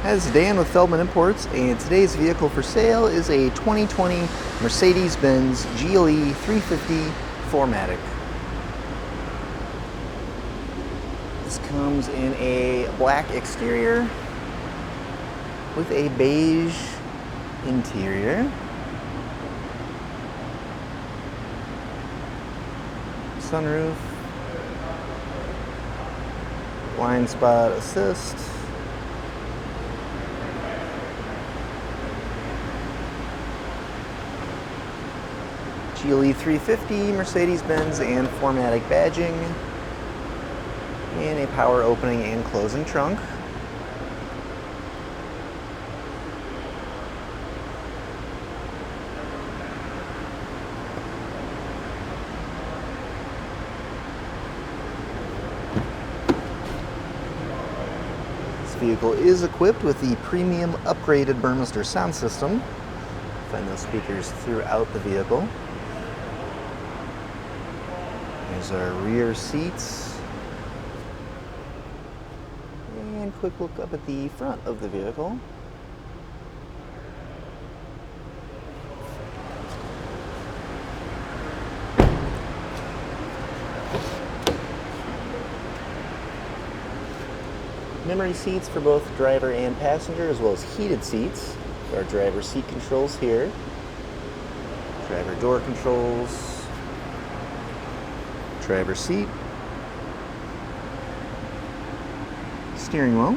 As Dan with Feldmann Imports, and today's vehicle for sale is a 2020 Mercedes-Benz GLE 350 4MATIC. This comes in a black exterior with a beige interior. Sunroof, blind spot assist, GLE 350 Mercedes-Benz and 4MATIC badging, and a power opening and closing trunk. This vehicle is equipped with the premium upgraded Burmester sound system. Find those speakers throughout the vehicle. There's our rear seats. And quick look up at the front of the vehicle. Memory seats for both driver and passenger, as well as heated seats. Our driver seat controls here. Driver door controls. Driver seat, steering wheel,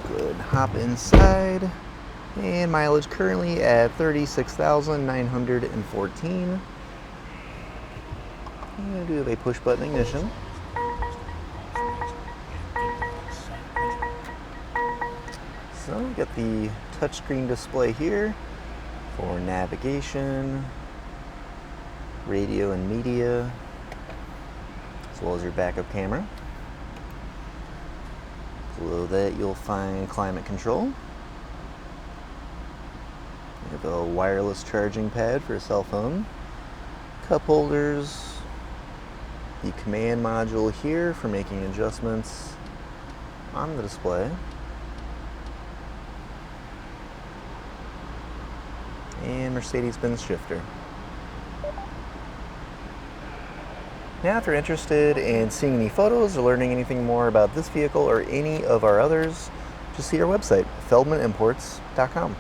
good. Hop inside, and mileage currently at 36,914. And we do have a push button ignition. So we got the touchscreen display here for navigation, radio and media, as well as your backup camera. Below that you'll find climate control. You have a wireless charging pad for a cell phone, cup holders, the command module here for making adjustments on the display, and Mercedes-Benz shifter. Now, if you're interested in seeing any photos or learning anything more about this vehicle or any of our others, just see our website, feldmanimports.com.